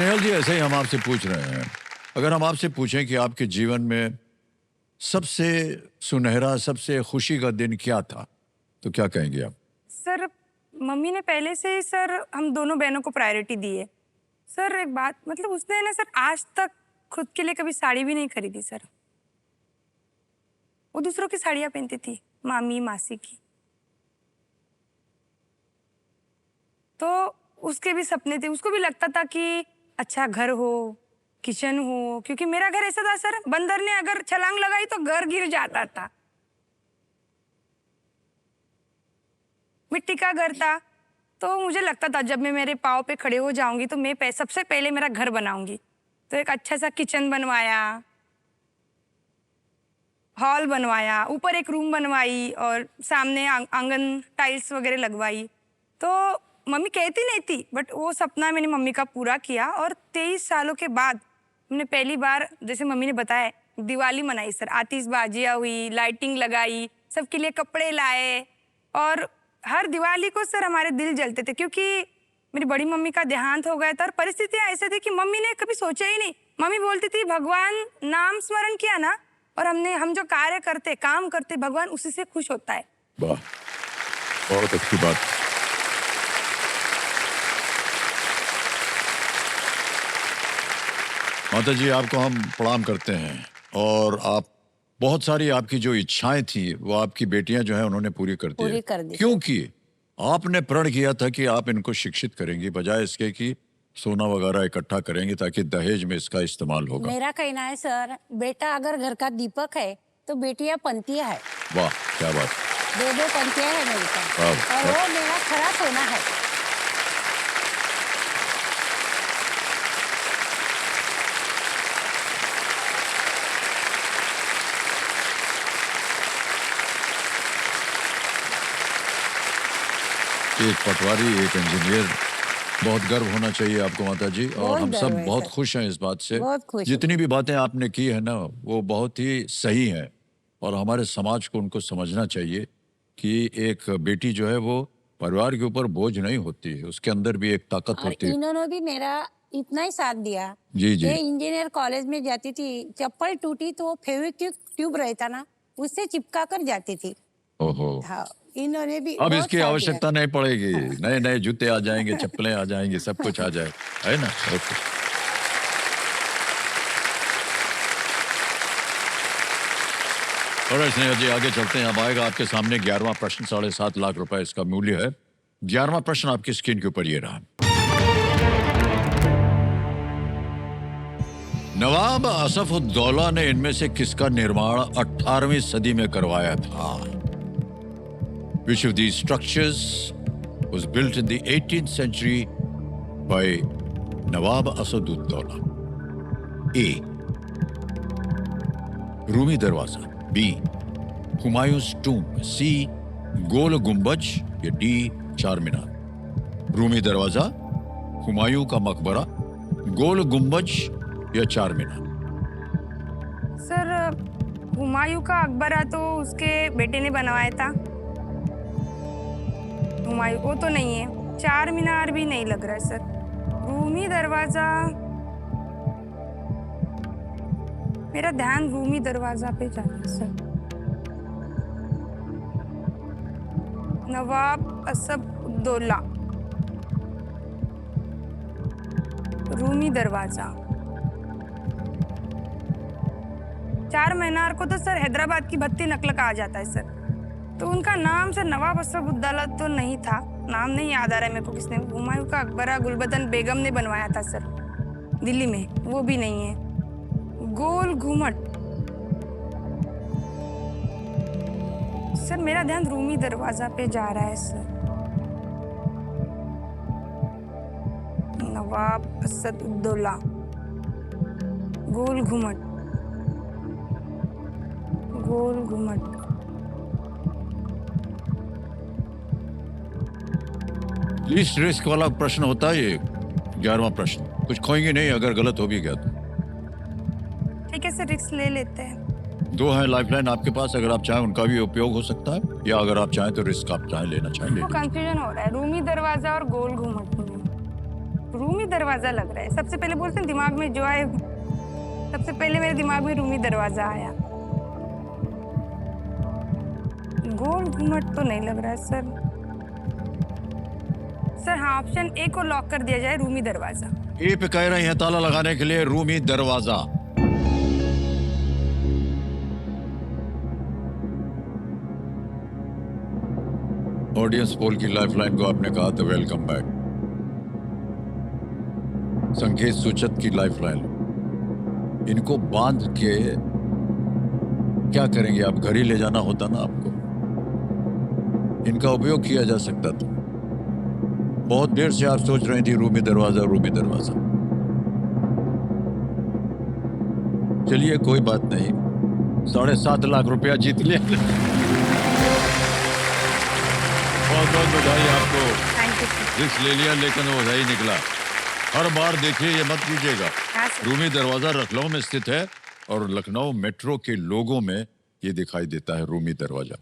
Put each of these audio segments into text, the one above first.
स्नेहल जी, ऐसे ही हम आपसे पूछ रहे हैं, अगर हम आपसे पूछें कि आपके जीवन में सबसे सुनहरा, सबसे खुशी का दिन क्या था, तो क्या कहेंगे आप? सर, मम्मी ने पहले से ही सर हम दोनों बहनों को प्रायोरिटी दी है। सर एक बात, मतलब उसने ना सर आज तक खुद के लिए कभी साड़ी भी नहीं खरीदी सर। वो दूसरों की साड़ियाँ पहनती थी, मामी मासी की। तो उसके भी सपने थे, उसको भी लगता था कि अच्छा घर हो, किचन हो, क्योंकि मेरा घर ऐसा था सर, बंदर ने अगर छलांग लगाई तो घर गिर जाता था। मिट्टी का घर था, तो मुझे लगता था जब मैं मेरे पाँव पे खड़े हो जाऊंगी तो मैं सबसे पहले मेरा घर बनाऊंगी। तो एक अच्छा सा किचन बनवाया, हॉल बनवाया, ऊपर एक रूम बनवाई और सामने आंगन टाइल्स वगैरह लगवाई। तो मम्मी कहती नहीं थी, बट वो सपना मैंने मम्मी का पूरा किया। और 23 सालों के बाद हमने पहली बार, जैसे मम्मी ने बताया, दिवाली मनाई सर। आतिशबाजियाँ हुई, लाइटिंग लगाई, सबके लिए कपड़े लाए। और हर दिवाली को सर हमारे दिल जलते थे, क्योंकि मेरी बड़ी मम्मी का देहांत हो गया था और परिस्थितियाँ ऐसे थी कि मम्मी ने कभी सोचा ही नहीं। मम्मी बोलती थी भगवान नाम स्मरण किया ना, और हम जो कार्य करते, काम करते, भगवान उसी से खुश होता है। वाह, बहुत अच्छी बात। माता जी, आपको हम प्रणाम करते हैं। और आप, बहुत सारी आपकी जो इच्छाएं थी वो आपकी बेटियां जो है उन्होंने पूरी कर दी है, पूरी कर दी सर। क्योंकि आपने प्रण किया था कि आप इनको शिक्षित करेंगी, बजाय इसके कि सोना वगैरह इकट्ठा करेंगे ताकि दहेज में इसका इस्तेमाल होगा। मेरा कहना है सर, बेटा अगर घर का दीपक है तो बेटियां पंथिया है। वाह, क्या बात। दो पंथिया है मेरे पास, वाह, और वो मेरा खरा सोना है। एक पटवारी, एक इंजीनियर, बहुत गर्व होना चाहिए आपको माता जी। और बहुत हम गर्व सब है बहुत सर। खुश हैं इस बात से। बहुत खुश हूँ। जितनी भी बातें आपने की है ना, वो बहुत ही सही हैं और हमारे समाज को उनको समझना चाहिए कि एक बेटी जो है वो परिवार के ऊपर बोझ नहीं होती है, उसके अंदर भी एक ताकत और होती है। इन्होंने भी मेरा इतना ही साथ दिया। जी जी। ये इंजीनियर कॉलेज में जाती थी, चप्पल टूटी तो फेविक्विक ट्यूब रहता ना, उससे चिपका कर जाती थी। ओहो, हाँ, इन्होंने भी अब बहुत इसकी साथ दिया। आवश्यकता नहीं पड़ेगी। नए नए जूते आ जाएंगे, चप्पलें आ जाएंगी, सब कुछ आ जाए, है ना? ओके। और स्नेहा जी, आगे चलते हैं। अब आएगा आपके सामने 11वां प्रश्न। 7.5 लाख रुपए इसका मूल्य है। 11वां प्रश्न आपकी स्क्रीन के ऊपर ये रहा। नवाब असफउद्दौला ने इनमें से किसका निर्माण 18वीं सदी में करवाया था? Which of these structures was built in the 18th century by Nawab Asaduddaulah? A. Rumi दरवाजा, B. हुमायूं's tomb, C. गोल गुंबज या D. चार मीनार। रूमी दरवाजा, हुमायूं का मकबरा, गोल गुंबज या चार मीनार। सर हुमायूं का अकबरा तो उसके बेटे ने बनवाया था। हुमायूं वो तो नहीं है। चार मीनार भी नहीं लग रहा है सर। रूमी दरवाजा, मेरा ध्यान रूमी दरवाजा पे जा रहा है सर। नवाब असफउद्दौला, रूमी दरवाजा। चार मीनार को तो सर हैदराबाद की भत्ती नकल कहा जाता है सर। तो उनका नाम सर नवाब असफउद्दौला तो नहीं था, नाम नहीं याद आ रहा है मेरे को किसने। हुमायूं का अकबरा गुलबदन बेगम ने बनवाया था सर, दिल्ली में, वो भी नहीं है। गोल घुमट, सर मेरा ध्यान रूमी दरवाजा पे जा रहा है सर। नवाब असदुद्दौला, गोल घुमट, गोल घुमट। लीस्ट रिस्क वाला प्रश्न होता है ये 11वां प्रश्न। कुछ खोएंगे नहीं अगर गलत हो भी गया तो। ठीक है सर, रिस्क ले लेते हैं। 2 हैं लाइफलाइन आपके पास, अगर आप चाहें उनका भी उपयोग हो सकता है, या अगर आप चाहें तो रिस्क आप चाहें लेना चाहें ले वो लीजिए। कंफ्यूजन हो रहा है, रूमी दरवाजा और गोल घुमट में। रूमी दरवाजा लग रहा है। सबसे पहले बोलते हैं दिमाग में जो आए, सबसे पहले मेरे दिमाग में रूमी दरवाजा आया। गोल घुमट तो नहीं लग रहा है सर। सर हाँ, ऑप्शन ए को लॉक कर दिया जाए, रूमी दरवाजा। ए पे कह रहे हैं ताला लगाने के लिए रूमी दरवाजा। ऑडियंस पोल की लाइफलाइन को आपने कहा तो वेलकम बैक। संकेत सूचक की लाइफलाइन, इनको बांध के क्या करेंगे आप? घर ही ले जाना होता ना आपको। इनका उपयोग किया जा सकता था। बहुत देर से आप सोच रही थी रूमी दरवाजा रूमी दरवाजा। चलिए कोई बात नहीं, 7.5 लाख रुपया जीत लिया। बहुत बहुत बधाई आपको। Thank you sir. रिस्क ले लिया लेकिन वो सही निकला। हर बार देखिए, ये मत कीजिएगा। हाँ सर। रूमी दरवाजा लखनऊ में स्थित है और लखनऊ मेट्रो के लोगों में ये दिखाई देता है रूमी दरवाजा।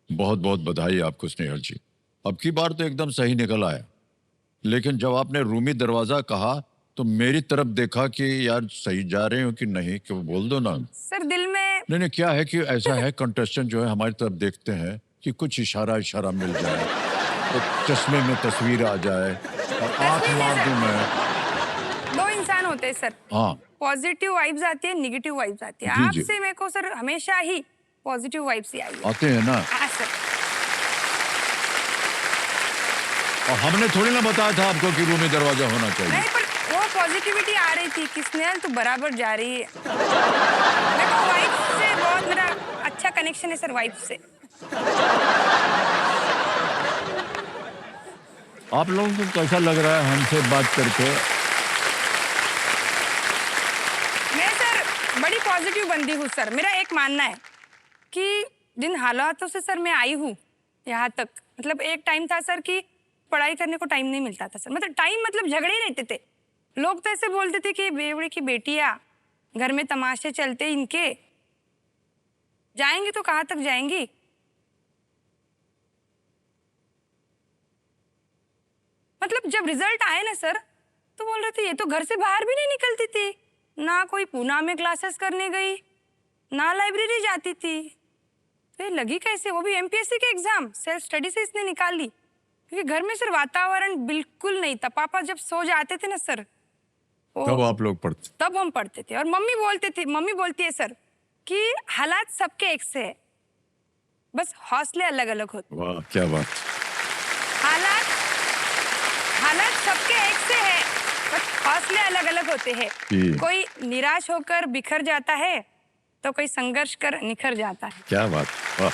बहुत बहुत बधाई आपको स्नेहल जी। अब की बार तो एकदम सही निकल आया, लेकिन जब आपने रूमी दरवाजा कहा तो मेरी तरफ देखा कि यार सही जा रहे हो कि नहीं, कि वो बोल दो ना। सर दिल में नहीं, क्या है कि ऐसा है, कंटेस्टेंट जो है हमारी तरफ देखते हैं कि कुछ इशारा मिल जाए, तो चश्मे में तस्वीर आ जाए और आंख मार दूं मैं। दो इंसान होते हैं सर। हाँ, पॉजिटिव वाइब्स आती है, नेगेटिव वाइब्स आती है। जी, जी। आपसे मेरे को सर हमेशा ही पॉजिटिव वाइब्स ही आई है। आते हैं ना। हाँ सर। और हमने थोड़ी ना बताया था आपको कि रूमी दरवाजा होना चाहिए। नहीं, पर वो पॉजिटिविटी आ रही थी कि स्नेहल तो बराबर जा रही है। मेरे को वाइब्स से बहुत मेरा अच्छा कनेक्शन है सर, वाइब्स से। आप लोगों को कैसा लग रहा है हमसे बात करके? मैं सर बड़ी पॉजिटिव बंदी हूँ सर। मेरा एक मानना है कि जिन हालातों से सर मैं आई हूँ यहाँ तक, मतलब एक टाइम था सर कि पढ़ाई करने को टाइम नहीं मिलता था सर। मतलब टाइम मतलब झगड़े ही रहते थे। लोग तो ऐसे बोलते थे कि बेवड़े की बेटियाँ, घर में तमाशे चलते इनके, जाएंगी तो कहाँ तक जाएंगी। मतलब जब रिजल्ट आए ना सर, तो बोल रहे थे ये तो घर से बाहर भी नहीं निकलती थी, ना कोई पूना में क्लासेस करने गई, ना लाइब्रेरी जाती थी। तो ये लगी कैसे? वो भी एमपीएससी के एग्जाम सेल्फ स्टडी से इसने निकाल ली, क्योंकि घर में सर वातावरण बिल्कुल नहीं था। पापा जब सो जाते थे ना सर, तब आप लोग पढ़ते? तब हम पढ़ते थे। और मम्मी बोलती है सर कि हालात सबके एक से है, बस हौसले अलग अलग होते। वाह, क्या बात। हालात सबके एक से है, बस हौसले अलग अलग होते हैं। जी। कोई निराश होकर बिखर जाता है, तो कोई संघर्ष कर निखर जाता है। क्या बात, वाह।